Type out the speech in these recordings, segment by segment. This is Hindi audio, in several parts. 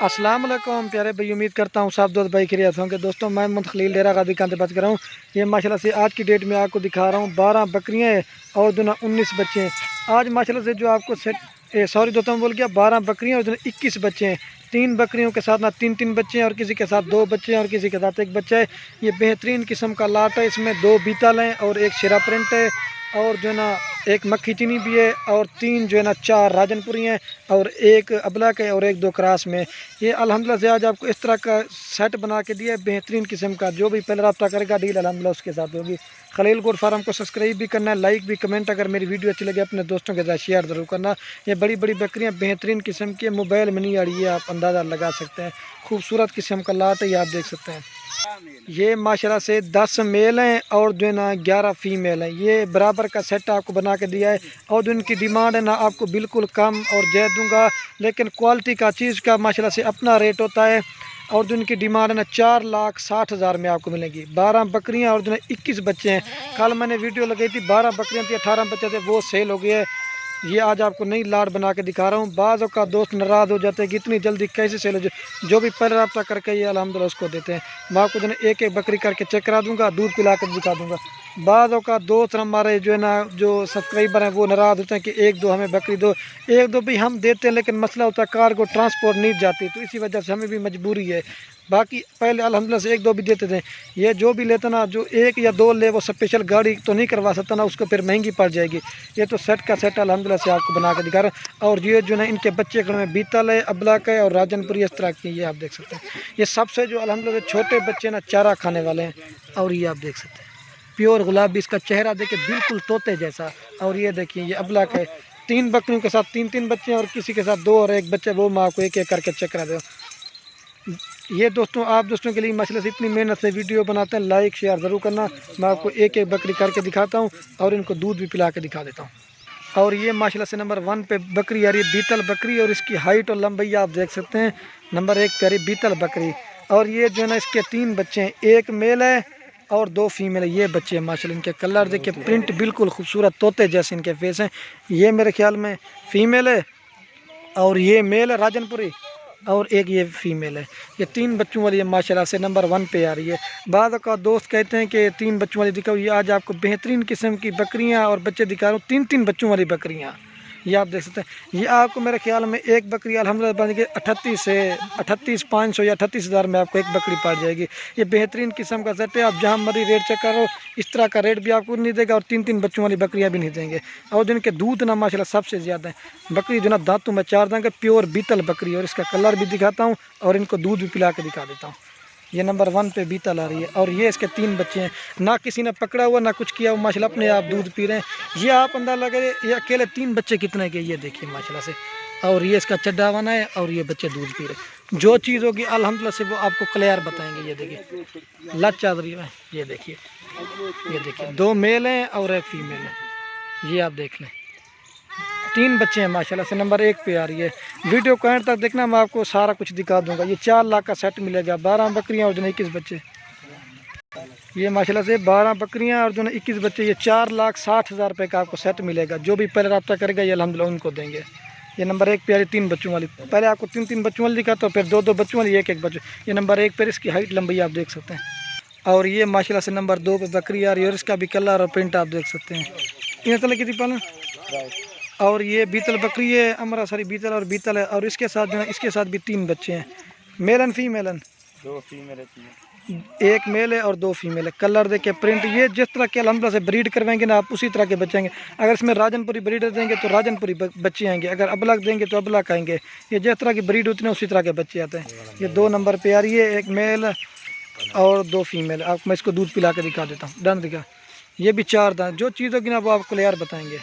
अस्सलाम वालेकुम प्यारे भाई, उम्मीद करता हूँ सब दोस्त भाई खैरियत होंगे। दोस्तों मैं मोहम्मद खलील डेरा गाजी खान से बात कर रहा हूँ। ये माशाल्लाह से आज की डेट में आपको दिखा रहा हूँ 12 बकरियाँ हैं और दोनों 19 बच्चे हैं। आज माशाल्लाह से जो आपको सॉरी दोस्तों बोल गया, 12 बकरियाँ और दोनों 21 बच्चे हैं। 3 बकरियों के साथ ना 3 बच्चे हैं और किसी के साथ 2 बच्चे हैं और किसी के साथ 1 बच्चा है। ये बेहतरीन किस्म का लाट है। इसमें 2 बीतल हैं और 1 शेरा प्रिंट है और जो है ना 1 मक्खी चीनी भी है और 3 जो है ना 4 राजनपुरी हैं और 1 अबलक है और 1 2 क्रास में। ये अल्हम्दुलिल्लाह से आज आपको इस तरह का सेट बना के दिया है बेहतरीन किस्म का। जो भी पहले रब्ता करेगा डील अल्हम्दुलिल्लाह उसके साथ होगी। खलील गोट फार्म को सब्सक्राइब भी करना है, लाइक भी, कमेंट अगर मेरी वीडियो अच्छी लगे अपने दोस्तों के साथ शेयर ज़रूर करना। ये बड़ी बड़ी बकरियाँ बेहतरीन किस्म की मोबाइल में नहीं आ रही है, आप अंदाज़ा लगा सकते हैं। खूबसूरत किस्म का लाट है, ये आप देख सकते हैं। ये माशाल्लाह से 10 मेल हैं और जो है ना 11 फीमेल हैं। ये बराबर का सेट आपको बना के दिया है और जो इनकी डिमांड है ना आपको बिल्कुल कम और जय दूंगा, लेकिन क्वालिटी का चीज़ का माशाल्लाह से अपना रेट होता है। और जो इनकी डिमांड है ना 4,60,000 में आपको मिलेंगी। 12 बकरियां और जो है 21 बच्चे हैं। कल मैंने वीडियो लगाई थी 12 बकरियां थी, 18 बच्चे थे, वो सेल हो गए। ये आज आपको नई लाट बना के दिखा रहा हूँ। बाज़ों का दोस्त नाराज़ हो जाते हैं कि इतनी जल्दी कैसे सेल हो जाए। जो भी पहले रब्ता करके ये अल्हम्दुलिल्लाह उसको देते हैं। मैं आपको जो है एक एक बकरी करके चेक करा दूँगा, दूध पिला कर दिखा दूँगा। बाज़ों का दोस्त हमारे जो है ना जो सब्सक्राइबर हैं वो नाराज़ होते हैं कि 1-2 हमें बकरी दो। 1-2 भी हम देते हैं, लेकिन मसला होता है कार को ट्रांसपोर्ट नहीं जाती, तो इसी वजह से हमें भी मजबूरी है। बाकी पहले अल्हम्दुलिल्लाह से 1-2 भी देते थे। ये जो भी लेता ना, जो 1 या 2 ले, वो स्पेशल गाड़ी तो नहीं करवा सकता ना, उसको फिर महंगी पड़ जाएगी। ये तो सेट का सेट अल्हम्दुलिल्लाह से आपको बना के दिखा रहा है। और ये जो है इनके बच्चे घर में बीतल है, अबलक है और राजनपुरी इस तरह की, ये आप देख सकते हैं। ये सबसे जो अल्हम्दुलिल्लाह से छोटे बच्चे ना चारा खाने वाले हैं। और ये आप देख सकते हैं प्योर गुलाबी, इसका चेहरा देखिए बिल्कुल तोते जैसा। और ये देखिए ये अबलक है। 3 बकरियों के साथ 3 बच्चे हैं और किसी के साथ 2 और 1 बच्चे, वो मैं आपको एक एक करके चेक करा दो। ये दोस्तों आप दोस्तों के लिए मसले से इतनी मेहनत से वीडियो बनाते हैं, लाइक शेयर ज़रूर करना। मैं आपको एक एक बकरी करके दिखाता हूँ और इनको दूध भी पिला के दिखा देता हूँ। और ये माशाल्लाह से नंबर 1 पे बकरी आ रही है, बीतल बकरी, और इसकी हाइट और लंबाई आप देख सकते हैं। नंबर 1 पे आ रही बीतल बकरी। और ये जो है ना इसके 3 बच्चे हैं, 1 मेल है और 2 फीमेल है। ये बच्चे हैं माशाल्लाह, इनके कलर देखिए, प्रिंट बिल्कुल खूबसूरत तोते जैसे इनके फेस हैं। ये मेरे ख्याल में फीमेल है और ये मेल है राजनपुरी और 1 ये फीमेल है। ये 3 बच्चों वाली है माशाल्लाह से नंबर 1 पे आ रही है। बाद का दोस्त कहते हैं कि 3 बच्चों वाली दिखाओ। ये आज आपको बेहतरीन किस्म की बकरियां और बच्चे दिखा रहा हूँ, 3 बच्चों वाली बकरियां। ये आप देख सकते हैं। ये आपको मेरे ख्याल में एक बकरी अल्हम्दुलिल्लाह बन के 38,500 या 38,000 में आपको एक बकरी पड़ जाएगी। ये बेहतरीन किस्म का सेट है। आप जहाँ मर्जी रेट चेक करो, इस तरह का रेट भी आपको नहीं देगा और 3 बच्चों वाली बकरियाँ भी नहीं देंगे। और जिनके दूध ना माशाल्लाह सबसे ज़्यादा है। बकरी जो ना दांतों में 4 दांत, प्योर बीतल बकरी, और इसका कलर भी दिखाता हूँ और इनको दूध भी पिला के दिखा देता हूँ। ये नंबर 1 पे बीतल आ रही है और ये इसके 3 बच्चे हैं। ना किसी ने पकड़ा हुआ ना कुछ किया हुआ, माशाल्लाह अपने आप दूध पी रहे हैं। ये आप अंदाज़ा लगे ये अकेले 3 बच्चे कितने के, ये देखिए माशाल्लाह से। और ये इसका चड्डा बना है और ये बच्चे दूध पी रहे। जो चीज़ होगी अल्हम्दुलिल्लाह से वो आपको क्लियर बताएंगे। ये देखिए लच चादरी है, ये देखिए 2 मेल हैं और 1 फीमेल है। ये आप देख लें, 3 बच्चे हैं माशाल्लाह से, नंबर 1 पे आ रही है। वीडियो को एंड तक देखना, मैं आपको सारा कुछ दिखा दूंगा। ये 4 लाख का सेट मिलेगा, 12 बकरियां और जो 21 बच्चे। ये माशाल्लाह से 12 बकरियां और जो 21 बच्चे, ये 4,60,000 रुपये का आपको सेट मिलेगा। जो भी पहले रब्ता करेगा ये अल्हम्दुलिल्लाह उनको देंगे। ये नंबर 1 पे आ रही 3 बच्चों वाली। पहले आपको 3 बच्चों वाली दिखा, तो फिर 2 बच्चों वाली, 1 बच्चे। ये नंबर 1 पर इसकी हाइट लंबाई आप देख सकते हैं। और ये माशाल्लाह से नंबर 2 पे बकरी आ रही है और इसका भी कलर और प्रिंट आप देख सकते हैं। इन तरह की पालन। और ये बीतल बकरी है, अमरा सारी बीतल और बीतल है। और इसके साथ जो है इसके साथ भी 3 बच्चे हैं, मेलन फीमेलन। 2 फीमेल है, 1 मेल है और 2 फीमेल है। कलर देखे, प्रिंट, ये जिस तरह के अल्हम्दुलिल्लाह से ब्रीड करवाएंगे ना आप, उसी तरह के बच्चे आएंगे। अगर इसमें राजनपुरी ब्रीडर देंगे तो राजनपुरी बच्चे आएंगे, अगर अबलक देंगे तो अबलक आएंगे। ये जिस तरह की ब्रीड होती है उसी तरह के बच्चे आते हैं। ये 2 नंबर पे आ रही है, 1 मेल और 2 फीमेल। आप मैं इसको दूध पिला के दिखा देता हूँ। डन दिखा। ये भी 4 दांत। जो चीज़ होगी ना वो आपको क्लियर बताएंगे।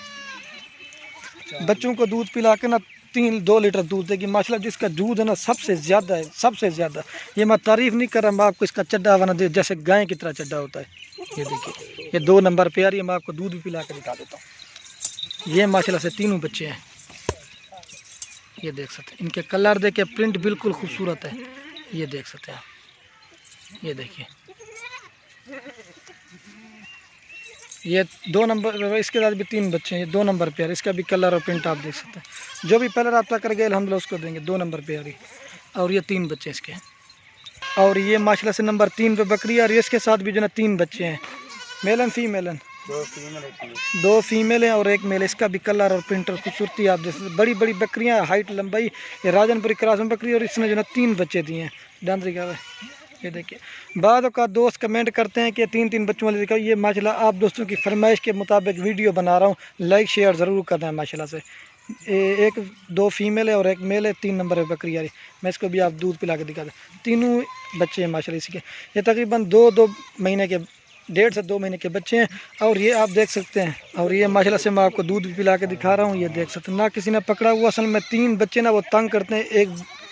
बच्चों को दूध पिला के ना 2 लीटर दूध देगी माशाल्लाह। जिसका दूध है ना सबसे ज़्यादा है, सबसे ज़्यादा। ये मैं तारीफ़ नहीं कर रहा, मैं आपको इसका चड्डा बना दे, जैसे गाय की तरह चड्डा होता है। ये देखिए ये 2 नंबर पे आ रही है। मैं आपको दूध भी पिला के दिखा देता हूँ। ये माशाल्लाह से 3 बच्चे हैं, ये देख सकते हैं। इनके कलर देखे, प्रिंट बिल्कुल खूबसूरत है, ये देख सकते हैं। ये देखिए ये 2 नंबर, इसके साथ भी 3 बच्चे हैं। ये 2 नंबर पे आ रही, इसका भी कलर और प्रिंट आप देख सकते हैं। जो भी पहले रब्ता कर गए अल्हम्दुलिल्लाह उसको देंगे। 2 नंबर पे आ रही। और ये 3 बच्चे इसके। और ये माशाल्लाह से नंबर 3 पे बकरी है और इसके साथ भी जो ना 3 बच्चे हैं, मेल एंड फीमेल हैं। 2 फीमेल हैं और 1 मेल। इसका भी कलर और प्रिंट और खूबसूरती आप जैसे बड़ी बड़ी बकरियां, हाइट लंबाई। ये राजनपुरी क्रॉस में बकरी और इसने जो ना 3 बच्चे दिए हैं। डांसरी का ये देखिए। बाद का दोस्त कमेंट करते हैं कि 3 बच्चों वाले दिखाओ। ये माशाल्लाह आप दोस्तों की फरमाइश के मुताबिक वीडियो बना रहा हूँ, लाइक शेयर ज़रूर करना है माशाल्लाह से। 2 फीमेल है और 1 मेल है। 3 नंबर है बकरी यारी। मैं इसको भी आप दूध पिला के दिखा दूँ। तीनों बच्चे हैं माशाल्लाह इसके। ये तकरीबन 2 महीने के, 1.5 से 2 महीने के बच्चे हैं। और ये आप देख सकते हैं। और ये माशाल्लाह से मैं आपको दूध भी पिला के दिखा रहा हूँ। ये देख सकते हैं ना, किसी ने पकड़ा हुआ। असल में 3 बच्चे ना वो तंग करते हैं,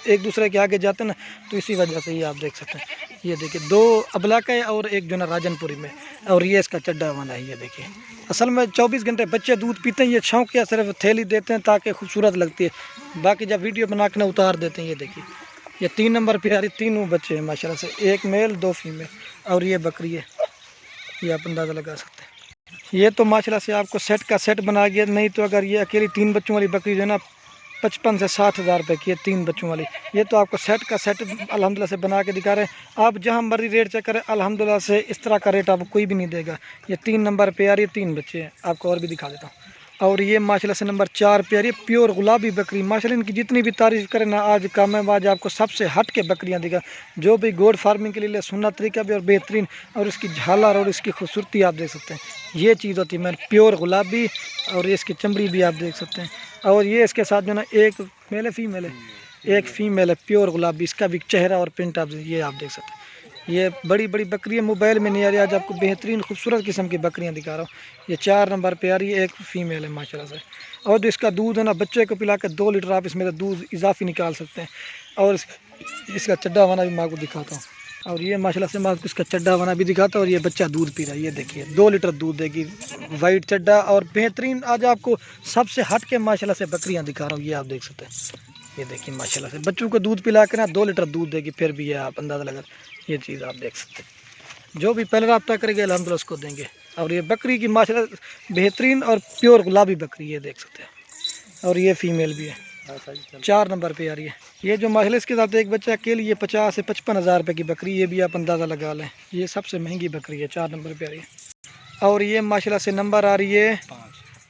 एक दूसरे के आगे जाते हैं ना, तो इसी वजह से ये आप देख सकते हैं। ये देखिए 2 अबला का है और 1 जो ना राजनपुरी में। और ये इसका चड्डा वाला है। ये देखिए असल में 24 घंटे बच्चे दूध पीते हैं। ये शौक या सिर्फ थैली देते हैं ताकि खूबसूरत लगती है, बाकी जब वीडियो बना के ना उतार देते हैं। ये देखिए ये 3 नंबर पे यार तीनों बच्चे हैं माशाल्लाह से, 1 मेल 2 फीमेल। और ये बकरी है, ये आप अंदाज़ा लगा सकते हैं। ये तो माशाल्लाह से आपको सेट का सेट बना गया। नहीं तो अगर ये अकेली 3 बच्चों वाली बकरी जो है ना 55 से 60 हज़ार रुपये की है, 3 बच्चों वाली। ये तो आपको सेट का सेट अल्हम्दुलिल्लाह से बना के दिखा रहे हैं। आप जहां मर्जी रेट चेक करें, अल्हम्दुलिल्लाह से इस तरह का रेट आपको कोई भी नहीं देगा। ये 3 नंबर पे आ रही है, 3 बच्चे हैं। आपको और भी दिखा देता हूँ। और ये माशाल्लाह से नंबर 4 पे आ रही है, प्योर गुलाबी बकरी। माशाल्लाह इनकी जितनी भी तारीफ़ करें ना आज कम है। आज आपको सबसे हट के बकरियाँ दिखा, जो भी गोड फार्मिंग के लिए सुन्नत तरीका भी और बेहतरीन। और इसकी झालर और इसकी खूबसूरती आप देख सकते हैं। ये चीज़ होती है मेरे प्योर गुलाबी। और ये इसकी चमड़ी भी आप देख सकते हैं। और ये इसके साथ जो ना 1 मेल है, फीमेल है, 1 फीमेल है प्योर गुलाबी। इसका भी चेहरा और प्रिंट आप ये आप देख सकते हैं। ये बड़ी बड़ी बकरियाँ मोबाइल में नहीं आ रही, आज आपको बेहतरीन खूबसूरत किस्म की बकरियाँ दिखा रहा हूँ। ये 4 नंबर पे आ रही है, 1 फीमेल है माशाल्लाह से। और जो इसका दूध है ना, बच्चे को पिला के 2 लीटर आप इसमें से दूध इजाफी निकाल सकते हैं। और इसका चड्डा वाना भी मैं आपको दिखाता हूँ। और ये माशाल्लाह से मैं आपको इसका चड्डा वाना भी दिखाता हूँ। और ये बच्चा दूध पी रहा है। ये देखिए 2 लीटर दूध देगी, वाइट चड्डा और बेहतरीन। आज आपको सबसे हट के माशाल्लाह से बकरियाँ दिखा रहा हूँ। ये आप देख सकते हैं। ये देखिए माशाल्लाह से बच्चों को दूध पिला के ना 2 लीटर दूध देगी, फिर भी ये आप अंदाज़ा लगा। ये चीज़ आप देख सकते हैं। जो भी पहले रब्ता करेंगे अल्हम्दुलिल्लाह उसको देंगे। और ये बकरी की माशाल्लाह बेहतरीन और प्योर गुलाबी बकरी, ये देख सकते हैं। और ये फीमेल भी है, 4 नंबर पे आ रही है। ये जो माशाल्लाह इसके साथ एक बच्चा अकेली, ये 50 से 55 हज़ार रुपये की बकरी। ये भी आप अंदाज़ा लगा लें, ये सबसे महंगी बकरी है, 4 नंबर पे आ रही है। और ये माशाल्लाह से नंबर आ रही है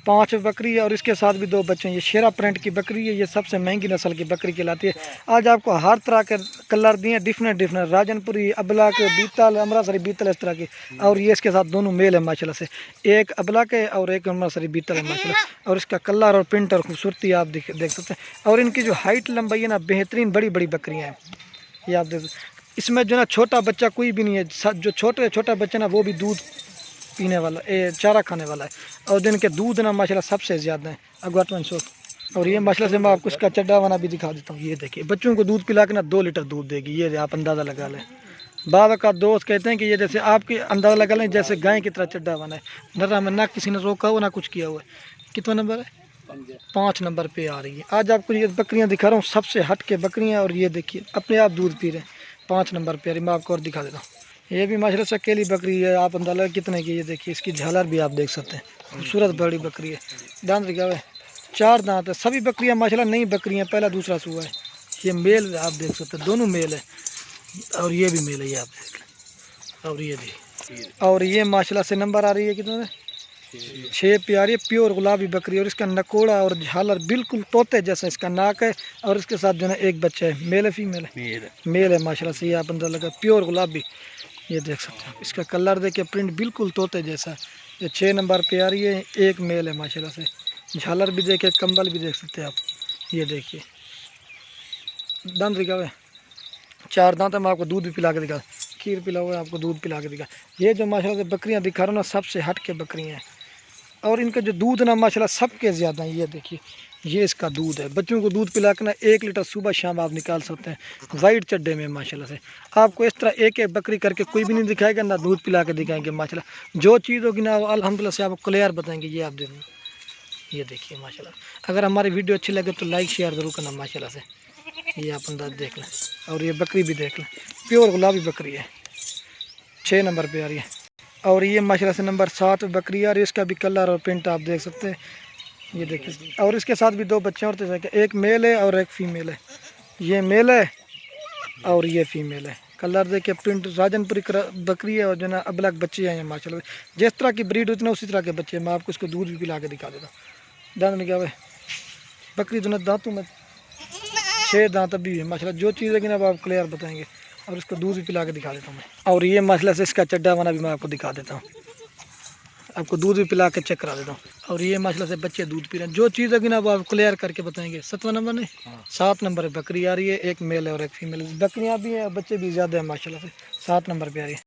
5 बकरी है। और इसके साथ भी 2 बच्चे हैं। ये शेरा प्रिंट की बकरी है, ये सबसे महंगी नस्ल की बकरी कहलाती है। आज आपको हर तरह के कलर दिए, डिफरेंट राजनपुरी, अबला के, बीतल, अमृतसरी बीतल, इस तरह की। और ये इसके साथ दोनों मेल है माशाल्लाह से, 1 अबला के और 1 अमृतसरी बीतल है माशाल्लाह। और इसका कलर और प्रिंट और खूबसूरती आप देख सकते हैं। और इनकी जो हाइट लंबाई है ना, बेहतरीन बड़ी बड़ी बकरियाँ हैं। ये आप देख, इसमें जो ना छोटा बच्चा कोई भी नहीं है। जो छोटा बच्चा ना वो भी दूध पीने वाला, चारा खाने वाला है। और दिन के दूध ना माशाल्लाह सबसे ज़्यादा है अगवाटवन सो। और ये माशाल्लाह से मैं आपको इसका चड्डा वाना भी दिखा देता हूँ। ये देखिए बच्चों को दूध पिला के ना 2 लीटर दूध देगी। ये आप अंदाज़ा लगा लें। बाद का दोस्त कहते हैं कि ये जैसे आपके अंदाज़ा लगा लें जैसे गाय की तरह चड्डा वाना है। नर्रा में ना किसी ने रोका हो ना कुछ किया हुआ है। कितना नंबर है? 5 नंबर पे आ रही है। आज आपको ये बकरियाँ दिखा रहा हूँ, सबसे हट के बकरियाँ। और ये देखिए अपने आप दूध पी रहे हैं, 5 नंबर पे आ रही। मैं आपको और दिखा देता हूँ। ये भी माशाल्लाह से अकेली बकरी है, आप अंदाज़ा कितने की। ये देखिए इसकी झालर भी आप देख सकते हैं, खूबसूरत बड़ी बकरी है। दांत दिखा हुआ है, 4 दांत है। सभी बकरियां माशाल्लाह नई बकरियां, पहला दूसरा सुआ है। ये मेल आप देख सकते हैं, दोनों मेल है। और ये भी मेल है, ये आप देख लें। और ये भी, और ये माशाल्लाह से नंबर आ रही है कितने, 6 पे आ रही है, प्योर गुलाबी बकरी। और इसका नकोड़ा और झालर बिल्कुल तोते जैसा इसका नाक है। और इसके साथ जो है 1 बच्चा है, मेल है फीमेल है? मेल है माशाल्लाह से। ये आप अंदाज़ा लगा, प्योर गुलाबी। ये देख सकते हैं, इसका कलर देखिए, प्रिंट बिल्कुल तोते जैसा। ये 6 नंबर पे आ रही है, 1 मेल है माशाल्लाह से। झालर भी देखिए, कंबल भी देख सकते हैं आप। ये देखिए दांत दिखा हुआ है, 4 दांत है। मैं आपको दूध भी पिला के दिखा, खीर पिला हुआ है, आपको दूध पिला के दिखा। ये जो माशाल्लाह से बकरियां दिखा रहा हूँ ना, सबसे हट के बकरियां हैं। और इनका जो दूध ना माशाल्लाह सबके ज़्यादा है। ये देखिए ये इसका दूध है। बच्चों को दूध पिला के ना 1 लीटर सुबह शाम आप निकाल सकते हैं, वाइट चड्डे में माशाल्लाह से। आपको इस तरह एक बकरी करके कोई भी नहीं दिखाएगा, ना दूध पिला के दिखाएंगे माशाल्लाह। जो चीज़ होगी ना अल्हम्दुलिल्लाह से आपको क्लियर बताएंगे। ये आप देखें, ये देखिए माशाल्लाह। अगर हमारी वीडियो अच्छी लगे तो लाइक शेयर ज़रूर करना माशाल्लाह से। ये आप अंदाज़ देख लें। और ये बकरी भी देख लें, प्योर गुलाबी बकरी है, 6 नंबर पर आ रही है। और ये माशाल्लाह से नंबर 7 बकरी है। और इसका भी कलर और प्रिंट आप देख सकते हैं। ये देखिए, और इसके साथ भी 2 बच्चे और, 1 मेल है और 1 फीमेल है। ये मेल है और ये फीमेल है। कलर देखिए, प्रिंट राजनपुरी बकरी है और जो ना अबलग बच्चे हैं माशाल्लाह। जिस तरह की ब्रीड होती है उसी तरह के बच्चे हैं। मैं आपको इसको दूध भी पिला के दिखा देता हूँ। दांत में क्या है बकरी दोनों दांतों में 6 दांत अभी है माशाल्लाह। जो चीज़ है कि ना अब आप क्लियर बताएंगे और इसको दूध भी पिला के दिखा देता हूँ मैं। और ये माशाल्लाह से इसका चड्डा वाना भी मैं आपको दिखा देता हूँ, आपको दूध भी पिला के चेक करा देता हूँ। और ये माशाल्लाह से बच्चे दूध पी रहे हैं। जो चीज़ है कि ना वो आप क्लियर करके बताएंगे। 7वां नंबर नहीं 7 नंबर है बकरी आ रही है, एक मेल है और एक फीमेल। बकरियाँ भी हैं, बच्चे भी ज़्यादा हैं माशाल्लाह से। 7 नंबर पे आ रही है।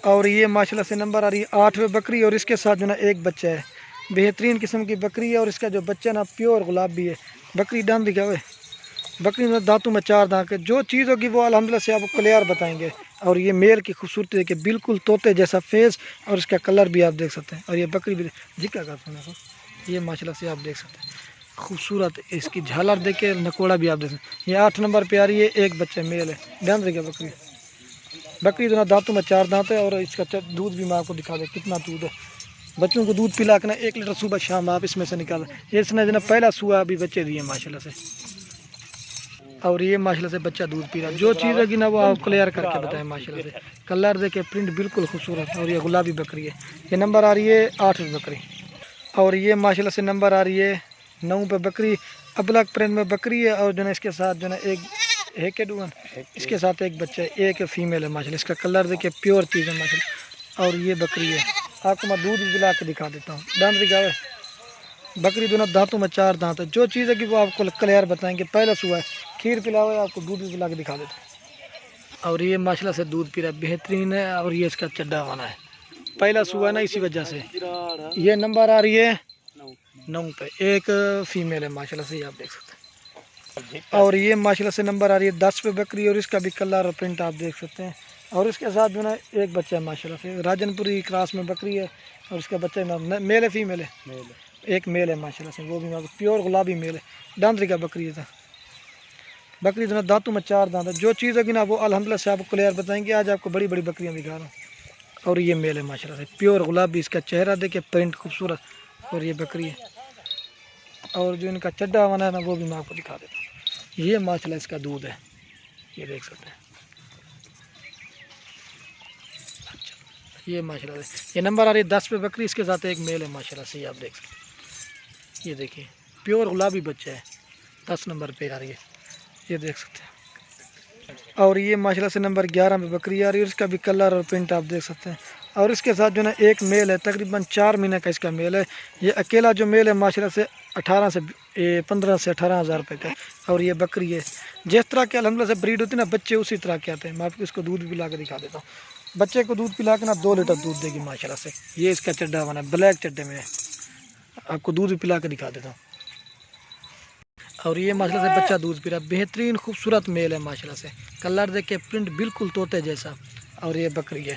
और ये माशाल्लाह से नंबर आ रही है 8वें बकरी और इसके साथ जो ना एक बच्चा है। बेहतरीन किस्म की बकरी है और इसका जो बच्चा ना प्योर गुलाबी है। बकरी दांत दिखा हुए, बकरी में दांतों में 4 दांत है। जो चीज़ होगी वो अल्हम्दुलिल्लाह से आपको क्लियर बताएंगे। और ये मेल की खूबसूरती देखिए, बिल्कुल तोते जैसा फेस और इसका कलर भी आप देख सकते हैं। और ये बकरी भी जिक्र करते हैं, ये माशाल्लाह से आप देख सकते हैं खूबसूरत इसकी झालर देखिए, नकोड़ा भी आप देख सकते हैं। ये 8 नंबर पे आ रही है, एक बच्चा मेल है। ध्यान रखिए बकरी दोनों दांतों में 4 दांत है। और इसका दूध भी मैं आपको दिखा दें कितना दूध है। बच्चों को दूध पिला के ना 1 लीटर सुबह शाम आप इसमें से निकालें। ये इसने जो पहला सुआ अभी बच्चे दिए माशाल्लाह से। और ये माशाल्लाह से बच्चा दूध पी रहा है। जो चीज़ है कि ना वो आप क्लियर करके बताएं माशाल्लाह से। कलर देखे, प्रिंट बिल्कुल खूबसूरत। और ये गुलाबी बकरी है। ये नंबर आ रही है 8वीं बकरी। और ये माशाल्लाह से नंबर आ रही है 9 पे बकरी। अबलग प्रिंट में बकरी है और जो ना इसके साथ जो ना एक के डून इसके साथ एक बच्चा है, एक फीमेल है माशाल्लाह। इसका कलर देखिए, प्योर चीज़ है माशाल्लाह। और ये बकरी है, आपको मैं दूध भी पिला के दिखा देता हूँ। दांत दिखावे, बकरी दोनों दांतों में 4 दांत है। जो चीज़ है कि वो आपको क्लियर बताएंगे। पहला सुबह है, खीर पिलाओ, आपको दूध भी पिला के दिखा देते हैं। और ये माशाल्लाह से दूध पी रहा है, बेहतरीन है। और ये इसका चड्डा वाना है, पहला सुबह है ना, इसी वजह से। ये नंबर आ रही है 9 पे, एक फीमेल है माशाल्लाह से, ये आप देख सकते हैं। और ये माशाल्लाह से नंबर आ रही है 10 पे बकरी और इसका भी कलर और प्रिंट आप देख सकते हैं। और इसके साथ जो ना एक बच्चा है माशाल्लाह से, राजनपुरी क्रॉस में बकरी है। और इसका बच्चा मेल है फीमेल है? एक मेल है माशाल्लाह से, वो भी प्योर गुलाबी मेल है। दांतरी का बकरी है, बकरी दोनों दांतों में 4 दांत है। जो चीज़ है कि ना वो अल्हम्दुलिल्लाह से आपको क्लियर बताएंगे। आज आपको बड़ी बड़ी बकरियां दिखा रहा हूँ। और ये मेल है माशाल्लाह से, प्योर गुलाबी। इसका चेहरा देखिए, प्रिंट खूबसूरत। और ये बकरी है। और जो इनका चड्डा बना है ना वो भी मैं आपको दिखा देता हूँ। ये माशाल्लाह इसका दूध है, ये देख सकते हैं। अच्छा, ये माशाल्लाह से ये नंबर आ रही है 10 पे बकरी, इसके साथ एक मेल है माशाल्लाह से, ये आप देख सकते हैं। ये देखिए, प्योर गुलाबी बच्चा है, 10 नंबर पे आ रही है, ये देख सकते हैं। और ये माशाल्लाह से नंबर 11 पे बकरी आ रही है। इसका भी कलर और प्रिंट आप देख सकते हैं। और इसके साथ जो ना एक मेल है, तकरीबन 4 महीने का इसका मेल है। ये अकेला जो मेल है माशाल्लाह से 15 से 18 हज़ार रुपये का। और ये बकरी है, जिस तरह के अल्हम्दुलिल्लाह से ब्रीड होती है ना, बच्चे उसी तरह के आते हैं। मैं आपको इसको दूध पिला के दिखा देता हूँ। बच्चे को दूध पिला के ना 2 लीटर दूध देगी माशाल्लाह से। ये इसका चड्डा बना है, ब्लैक चड्डे में है। आपको दूध भी पिला के दिखा देता हूँ। और ये माशाल्लाह से बच्चा दूध पी रहा है, बेहतरीन खूबसूरत मेल है माशाल्लाह से। कलर देख के, प्रिंट बिल्कुल तोते जैसा। और ये बकरी है।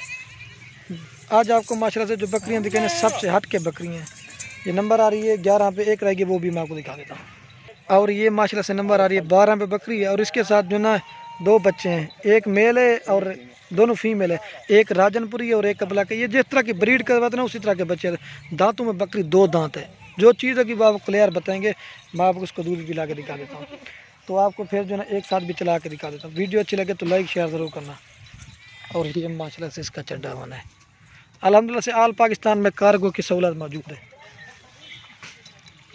आज आपको माशाल्लाह से जो बकरियां दिखाने सबसे हट के बकरियां हैं। ये नंबर आ रही है 11 पे, एक रहेगी, वो भी मैं आपको दिखा देता हूँ। और ये माशाल्लाह से नंबर आ रही है 12 पे बकरी है। और इसके साथ जो ना 2 बच्चे हैं, एक मेल है और दोनों फीमेल है। एक राजनपुरी है और एक कबला के। ये जिस तरह की ब्रीड करवाते ना उसी तरह के बच्चे हैं। दांतों में बकरी 2 दांत है। जो चीज़ है कि वो आपको क्लियर बताएंगे। मैं आपको उसको दूध पिला के दिखा देता हूँ। तो आपको फिर जो ना एक साथ भी चला के दिखा देता हूँ। वीडियो अच्छी लगे तो लाइक शेयर ज़रूर करना। और ये माशाल्लाह से इसका चड्डा बना है। अल्हम्दुलिल्लाह से आल पाकिस्तान में कार्गो की सहूलत मौजूद है,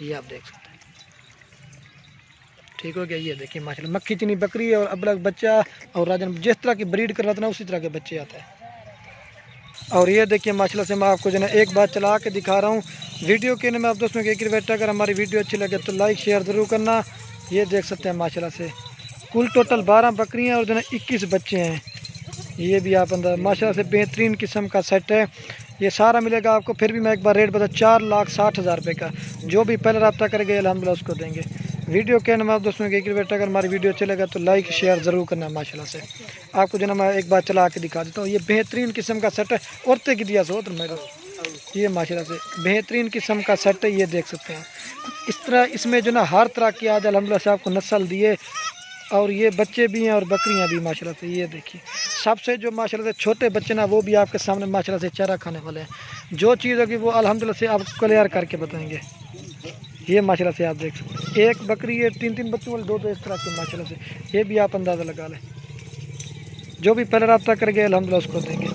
ये आप देख सकते हैं। ठीक हो गया। ये देखिए माशाल्लाह मक्खी चीनी बकरी है और अबलग बच्चा। और राजन जिस तरह की ब्रीड करवाते ना उसी तरह के बच्चे आते हैं। और ये देखिए माशाल्लाह से मैं आपको जो है एक बार चला के दिखा रहा हूँ। वीडियो के मैं आप दोस्तों के एक रिक्वेस्ट, अगर हमारी वीडियो अच्छी लगे तो लाइक शेयर ज़रूर करना। ये देख सकते हैं माशाल्लाह से कुल टोटल 12 बकरियाँ और जो है 21 बच्चे हैं। ये भी आप अंदर माशाल्लाह से बेहतरीन किस्म का सेट है। ये सारा मिलेगा आपको। फिर भी मैं एक बार रेट बता, 4,60,000 रुपये का। जो भी पहले रब्ता करेंगे अल्हम्दुलिल्लाह उसको देंगे। वीडियो के मैं आप दोस्तों के एक रिक्वेस्ट, अगर हमारी वीडियो चलेगा तो लाइक शेयर ज़रूर करना माशाल्लाह से। आपको जो ना मैं एक बार चला के दिखा देता हूँ। ये बेहतरीन किस्म का सेट है। औरतें की दिया सो तो मेरा ये माशाल्लाह से बेहतरीन किस्म का सेट है, ये देख सकते हैं। इस तरह इसमें जो ना हर तरह की आज अल्हम्दुलिल्लाह से आपको नस्ल दिए। और ये बच्चे भी हैं और बकरियां भी माशाल्लाह से। ये देखिए सबसे जो माशाल्लाह से छोटे बच्चे ना वो भी आपके सामने माशाल्लाह से चारा खाने वाले हैं। जो चीज़ होगी वो अल्हम्दुलिल्लाह से आपको क्लियर करके बताएंगे। ये माशाल्लाह से आप देख सकते हैं। एक बकरी है, 3-3 बच्चों वाले, 2 इस तरह के माशाल्लाह से। ये भी आप अंदाज़ा लगा लें। जो भी पहले रब्ता कर गए अल्हम्दुलिल्लाह उसको देंगे।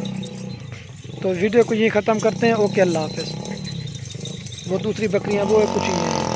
तो वीडियो को यही ख़त्म करते हैं। ओके, अल्लाह हाफ़िज़। वो दूसरी बकरियाँ वो है, कुछ ही नहीं है।